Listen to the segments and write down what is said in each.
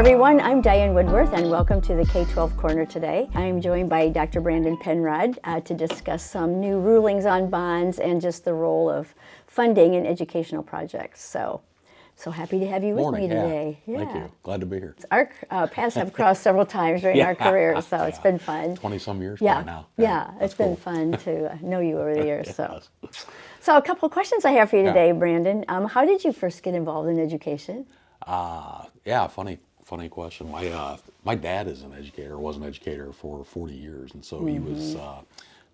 everyone, I'm Diane Woodworth and welcome to the K-12 Corner today. I'm joined by Dr. Brandon Penrod to discuss some new rulings on bonds and just the role of funding in educational projects. So happy to have you with me today. Yeah. Thank you. Glad to be here. Our paths have crossed several times during our careers, so it's been fun. 20-some years by now. Yeah, it's been fun to know you over the years. So a couple of questions I have for you today, Brandon. How did you first get involved in education? Funny question. My dad is an educator, was an educator for 40 years, and so he was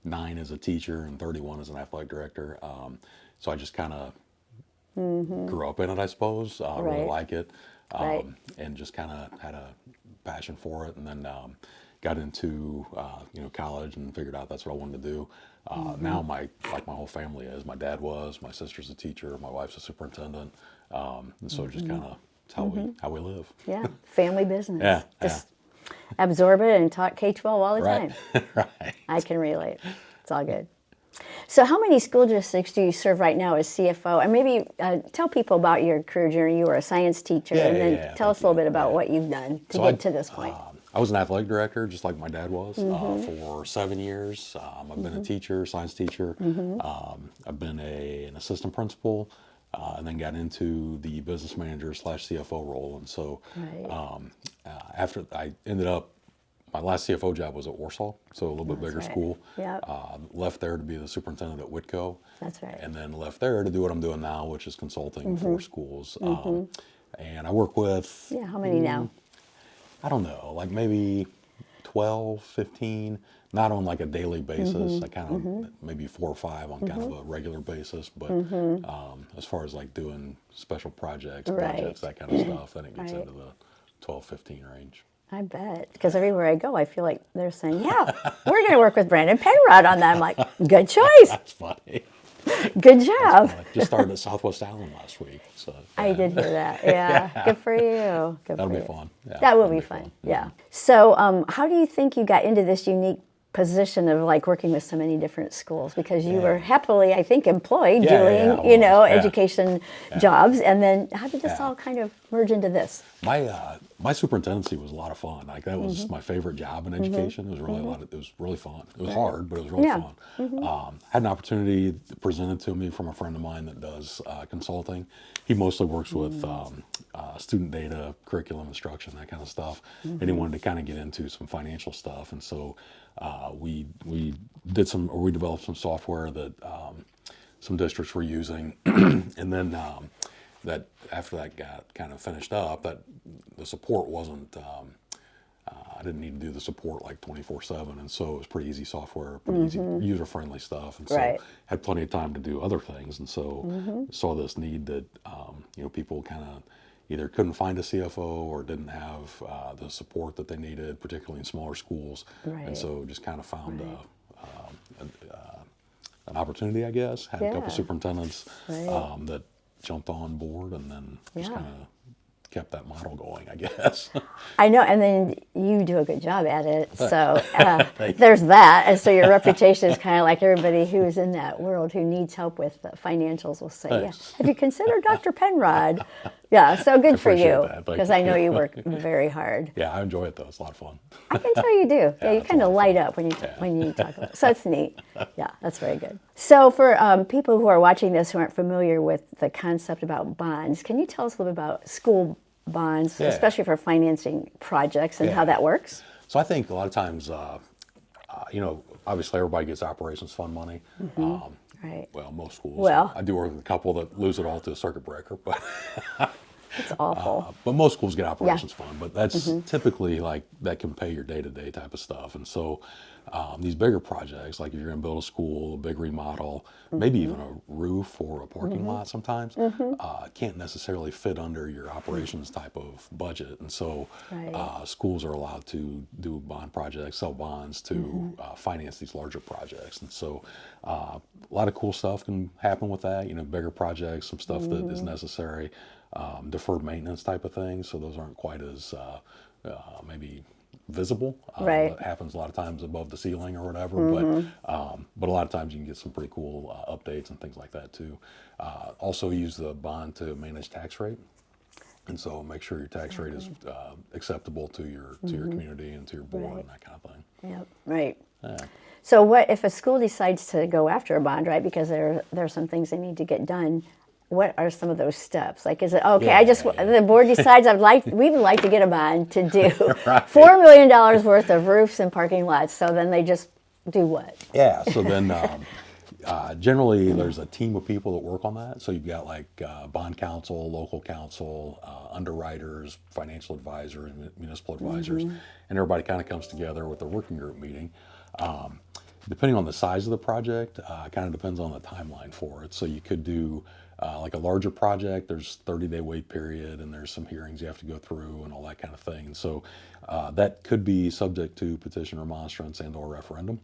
9 as a teacher and 31 as an athletic director. So I just kind of grew up in it, I suppose. Really like it, and just kind of had a passion for it, and then got into college and figured out that's what I wanted to do. Now my whole family is. My dad was. My sister's a teacher. My wife's a superintendent, and so just kind of it's how we live. Yeah, family business. Just absorb it and talk K-12 all the time. Right. I can relate. It's all good. So how many school districts do you serve right now as CFO? And maybe tell people about your career journey. You were a science teacher, and then tell us a little bit about what you've done to get to this point. I was an athletic director, just like my dad was, for 7 years. I've been a teacher, science teacher. I've been an assistant principal, and then got into the business manager / CFO role. And so after I ended up, my last CFO job was at Warsaw, so a little bit bigger school. Left there to be the superintendent at Whitco. That's right. And then left there to do what I'm doing now, which is consulting for schools. And I work with... Yeah, how many now? I don't know, like maybe 12, 15, not on like a daily basis. I kind of maybe 4 or 5 on kind of a regular basis. But as far as like doing special projects, budgets, that kind of stuff, then it gets into the 12, 15 range. I bet, because everywhere I go, I feel like they're saying, yeah, we're going to work with Brandon Penrod on that. I'm like, good choice. That's funny. Good job. Just started at Southwest Allen last week. So I did hear that. Yeah. Good for you. That'll be fun. Yeah, that will be fun. Yeah. So how do you think you got into this unique position of like working with so many different schools? Because you were happily, I think, employed doing, education jobs. And then how did this all kind of merge into this? My superintendency was a lot of fun. Like that was my favorite job in education. It was really it was really fun. It was hard, but it was really fun. Had an opportunity presented to me from a friend of mine that does consulting. He mostly works with student data, curriculum instruction, that kind of stuff. And he wanted to kind of get into some financial stuff. And so we developed some software that some districts were using. And then that after that got kind of finished up, that the support wasn't, I didn't need to do the support like 24/7, and so it was pretty easy software, pretty easy user-friendly stuff, and so had plenty of time to do other things, and so saw this need that people kind of either couldn't find a CFO or didn't have the support that they needed, particularly in smaller schools, and so just kind of found an opportunity, I guess. Had a couple superintendents that jumped on board, and then just kind of kept that model going, I guess. I know, and then you do a good job at it, so there's that, and so your reputation is kind of like everybody who's in that world who needs help with financials will say, have you considered Dr. Penrod? Yeah, so good for you, because I know you work very hard. Yeah, I enjoy it though, it's a lot of fun. I can tell you do. Yeah, you kind of light up when you talk about it, so that's neat. Yeah, that's very good. So for people who are watching this who aren't familiar with the concept about bonds, can you tell us a little bit about school bonds, especially for financing projects and how that works? So I think a lot of times, obviously everybody gets operations fund money. Well, most schools. Well, I do work with a couple that lose it all to a circuit breaker, but it's awful. But most schools get operations fund, but that's typically like that can pay your day-to-day type of stuff. And so these bigger projects, like if you're going to build a school, a big remodel, maybe even a roof or a parking lot sometimes, can't necessarily fit under your operations type of budget. And so schools are allowed to do bond projects, sell bonds to finance these larger projects. And so a lot of cool stuff can happen with that, bigger projects, some stuff that is necessary, deferred maintenance type of things. So those aren't quite as maybe visible. It happens a lot of times above the ceiling or whatever, but a lot of times you can get some pretty cool updates and things like that too. Also use the bond to manage tax rate. And so make sure your tax rate is acceptable to your community and to your board and that kind of thing. Yep. Right. Yeah. So what if a school decides to go after a bond, right? Because there are some things they need to get done. What are some of those steps? Like, is it okay? The board decides we would like to get a bond to do Right. $4 million worth of roofs and parking lots. So then they just do what? Yeah. So then generally there's a team of people that work on that. So you've got like bond counsel, local counsel, underwriters, financial advisors, municipal advisors, and everybody kind of comes together with a working group meeting. Depending on the size of the project, kind of depends on the timeline for it. So you could do like a larger project, there's 30-day wait period and there's some hearings you have to go through and all that kind of thing. And so that could be subject to petition remonstrance and or referendum.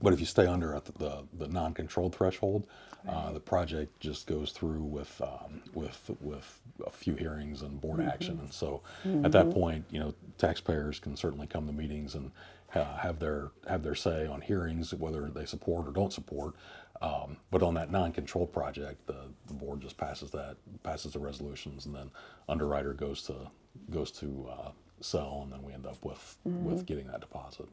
But if you stay under the non-controlled threshold, the project just goes through with a few hearings and board action. And so at that point, taxpayers can certainly come to meetings and have their say on hearings, whether they support or don't support. But on that non-controlled project, the board just passes the resolutions, and then underwriter goes to sell, and then we end up with getting that deposit.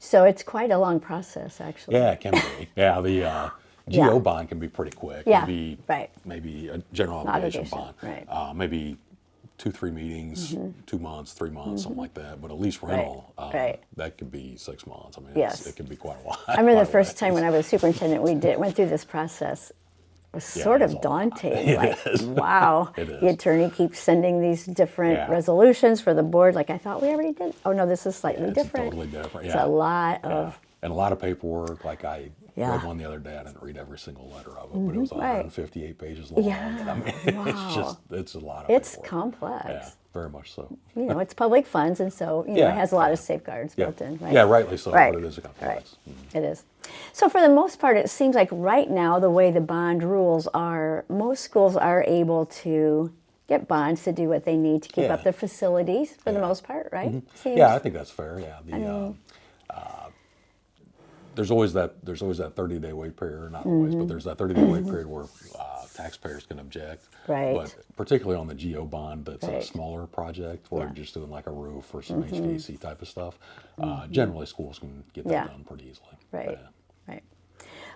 So it's quite a long process, actually. Yeah, it can be. Yeah, the GO bond can be pretty quick. Yeah, Maybe a general obligation bond. Right. Maybe 2-3 meetings, 2 months, 3 months, something like that. But a lease rental, that could be 6 months. I mean, it can be quite a while. I remember the first time when I was superintendent, went through this process. It was sort of daunting. Wow. The attorney keeps sending these different resolutions for the board. Like, I thought we already did. Oh, no, this is slightly different. Totally different. It's a lot of... And a lot of paperwork. Like, I read one the other day. I didn't read every single letter of it, but it was 158 pages long. Yeah. And I mean, it's a lot of It's paperwork. complex. Yeah, very much so. It's public funds, and so it has a lot of safeguards built in, right? Yeah, rightly so, Right. but it is a complex. Right. It is. So for the most part, it seems like right now, the way the bond rules are, most schools are able to get bonds to do what they need to keep up their facilities for the most part, right? Yeah, I think that's fair. Yeah, there's always that 30-day wait period, or not always, but there's that 30-day wait period where taxpayers can object. Right. But particularly on the GO bond, that's a smaller project where you're just doing like a roof or some HVAC type of stuff. Generally, schools can get that done pretty easily. Right. Right.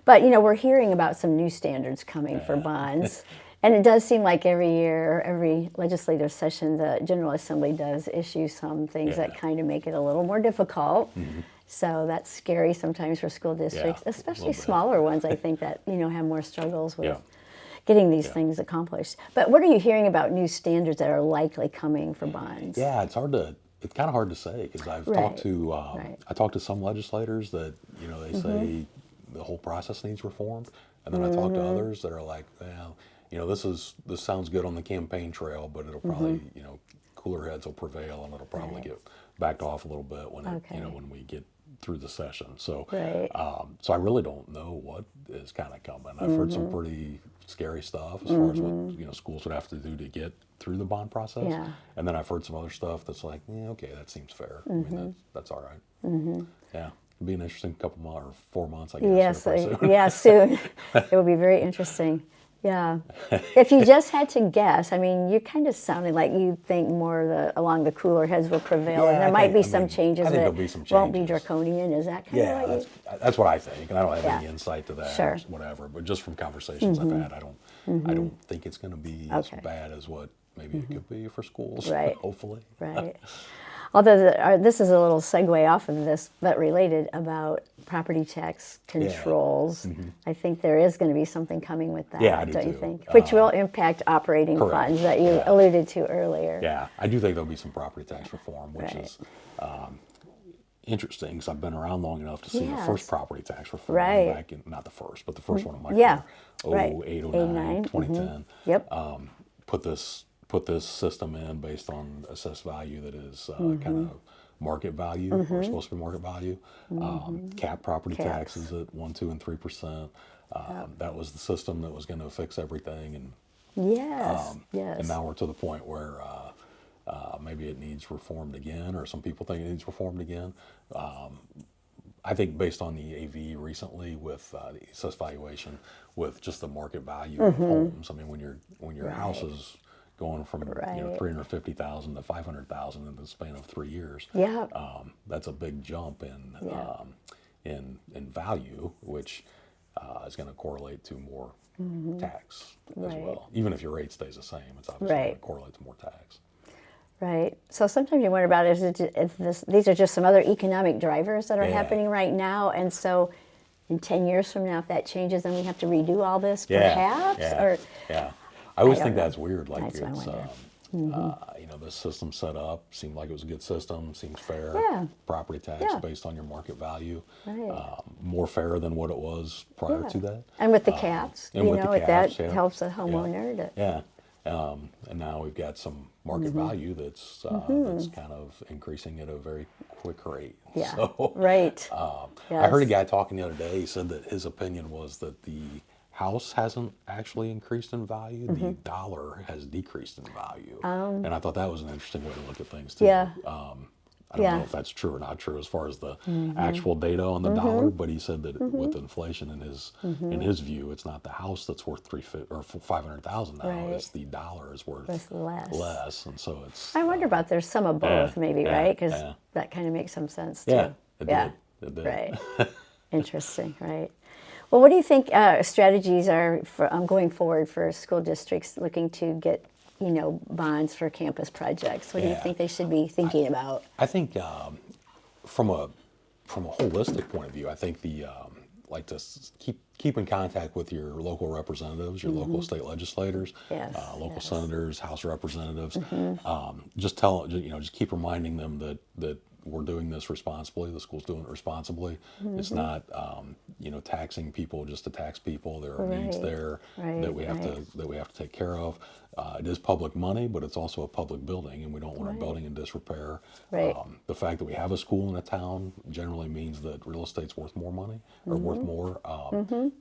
But we're hearing about some new standards coming for bonds. And it does seem like every year, every legislative session, the General Assembly does issue some things that kind of make it a little more difficult. So that's scary sometimes for school districts, especially smaller ones, I think, that have more struggles with getting these things accomplished. But what are you hearing about new standards that are likely coming for bonds? Yeah, it's kind of hard to say, because I've talked to some legislators that they say the whole process needs reformed, and then I talk to others that are like, well, this sounds good on the campaign trail, but it'll probably cooler heads will prevail, and it'll probably get backed off a little bit when when we get through the session. So so I really don't know what is kind of coming. I've heard some pretty scary stuff as far as what schools would have to do to get through the bond process. And then I've heard some other stuff that's like, okay, that seems fair. I mean, that's all right. Yeah. It'll be an interesting couple months or 4 months, I guess. Yes, soon. It will be very interesting. Yeah. If you just had to guess, I mean, you kind of sounded like you think more along the cooler heads will prevail, and there might be some changes that won't be draconian. Is that kind of what that's what I think, and I don't have any insight to that or whatever. But just from conversations I've had, I don't think it's going to be as bad as what maybe it could be for schools. Right. Hopefully. Right. Although this is a little segue off of this, but related about property tax controls. I think there is going to be something coming with that, don't you think? Which will impact operating funds that you alluded to earlier. Yeah, I do think there'll be some property tax reform, which is interesting, because I've been around long enough to see the first property tax reform back in, not the first, but the first one in my career, 08, 09, 2010. Yep. Put this system in based on assessed value that is kind of market value, or supposed to be market value. Cap property taxes at 1%, 2%, and 3%. That was the system that was going to fix everything. And and now we're to the point where maybe it needs reformed again, or some people think it needs reformed again. I think based on the AV recently with the assessed valuation, with just the market value of homes. I mean, when your house is going from Right. 350,000 to 500,000 in the span of 3 years, Yeah. that's a big jump in value, which is going to correlate to more tax as Right. well. Even if your rate stays the same, it's obviously going to Right. correlate to more tax. Right. So sometimes you wonder about these are just some other economic drivers that are Yeah. happening right now, and so in 10 years from now, if that changes, then we have to redo all this, Yeah, perhaps. yeah, Or yeah. I always don't think know. that's weird. Like That's what I it's, wonder. the system set up seemed like it was a good system. Seems fair. Yeah. Property tax Yeah. based on your market value, Right. more fair than what it was prior Yeah. to that. And with the caps, and with the caps, that yeah. helps the homeowner. Yeah. And now we've got some market Mm-hmm. value that's kind of increasing at a very quick rate. Yeah. So, Right. I heard a Yes. guy talking the other day. He said that his opinion was that the house hasn't actually increased in value. The dollar has decreased in value. And I thought that was an interesting way to look at things too. Yeah. I don't Yeah. know if that's true or not true as far as the actual data on the dollar, but he said that with inflation in his view, it's not the house that's worth 350 or 500,000 now. Right. It's the dollar is worth Worth less. and so it's I wonder about there's some of both, maybe, yeah, right? Because yeah. that kind of makes some sense too. yeah, it Yeah. did. It did. Right. Interesting, right. Well, what do you think strategies are for going forward for school districts looking to get, bonds for campus projects? What do you Yeah. think they should be thinking about? I think from a holistic point of view, I think like to keep in contact with your local representatives, your local state legislators, Yes, local yes. senators, House representatives. Just keep reminding them that we're doing this responsibly. The school's doing it responsibly. It's not taxing people just to tax people. There are needs Right, there right, that we have right. to take care of. It is public money, but it's also a public building, and we don't want our building in disrepair. Right. The fact that we have a school in a town generally means that real estate's worth more money or worth more.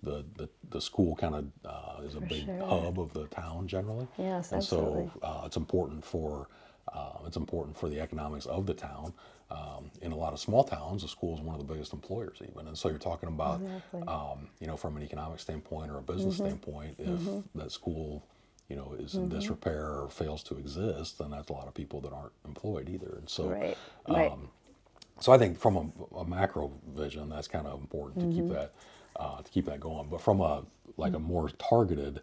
The school kind of is a big sure. hub of the town generally. Yes, and absolutely. so it's important for the economics of the town. In a lot of small towns, the school is one of the biggest employers, even. And so you're talking about, Exactly. from an economic standpoint or a business standpoint, if that school, is in disrepair or fails to exist, then that's a lot of people that aren't employed either. And so, Right. Right. so I think from a macro vision, that's kind of important to keep that going. But from a more targeted,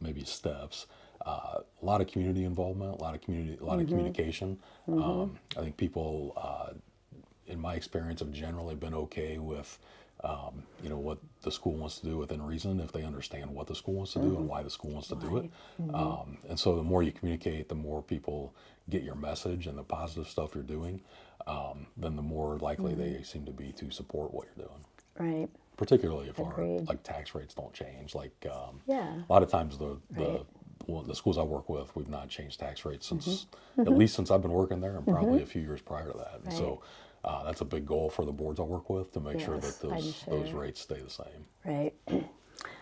maybe steps. A lot of community involvement, a lot of communication. I think people, in my experience, have generally been okay with, what the school wants to do within reason if they understand what the school wants to do and why the school wants to do it. And so the more you communicate, the more people get your message and the positive stuff you're doing, then the more likely they seem to be to support what you're doing. Right. Particularly if our Agreed. tax rates don't change. Yeah. A lot of times the schools I work with, we've not changed tax rates since at least since I've been working there, and probably a few years prior to that. And so that's a big goal for the boards I work with to make sure Yes, that I'm those sure. rates stay the same. Right.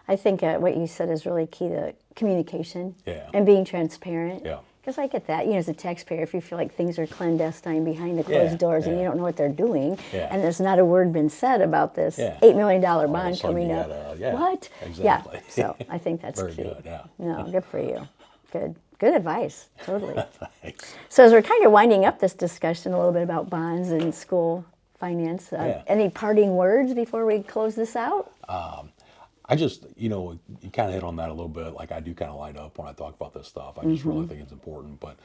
I think what you said is really key to communication Yeah. and being transparent. Yeah. Because I get that, as a taxpayer, if you feel like things are clandestine behind the closed Yeah, doors and you yeah. don't know what they're doing, Yeah. and there's not a word been said about this Yeah. $8 million All of a bond sudden coming you up. gotta- What? exactly. Yeah. So I think that's Very key. good, yeah. No, good for you. Good advice. Totally. Thanks. So as we're kind of winding up this discussion a little bit about bonds and school finance, Yeah. any parting words before we close this out? I just, you kind of hit on that a little bit. Like I do kind of light up when I talk about this stuff. I just really think it's important, but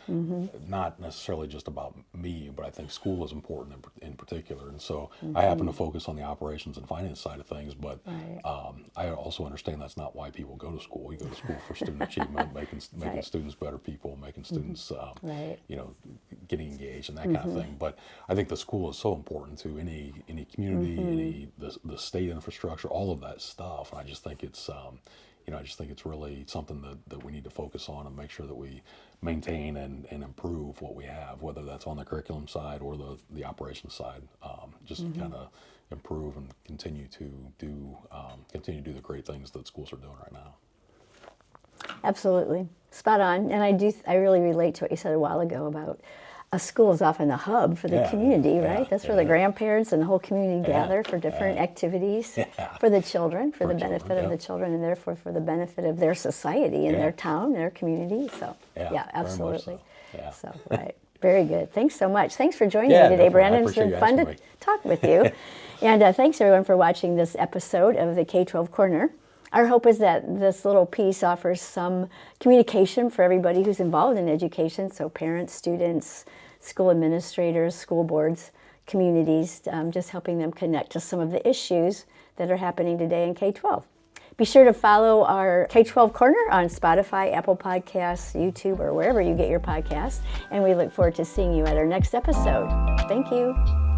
not necessarily just about me, but I think school is important in particular. And so I happen to focus on the operations and finance side of things, but I also understand that's not why people go to school. You go to school for student achievement, making Right. students better people, making students, Right. getting engaged and that kind of thing. But I think the school is so important to any community, the state infrastructure, all of that stuff. And I just think it's, I just think it's really something that we need to focus on and make sure that we maintain and improve what we have, whether that's on the curriculum side or the operations side. Just kind of improve and continue to do the great things that schools are doing right now. Absolutely. Spot on. And I really relate to what you said a while ago about a school is often the hub for the community, right? That's where the grandparents and the whole community gather for different activities for the children, for the benefit of the children, and therefore for the benefit of their society and their town, their community. So, absolutely. So, right. Very good. Thanks so much. Thanks for joining me today, Brandon. It's been fun to talk with you. And thanks, everyone, for watching this episode of the K-12 Corner. Our hope is that this little piece offers some communication for everybody who's involved in education, so parents, students, school administrators, school boards, communities, just helping them connect to some of the issues that are happening today in K-12. Be sure to follow our K-12 Corner on Spotify, Apple Podcasts, YouTube, or wherever you get your podcasts, and we look forward to seeing you at our next episode. Thank you.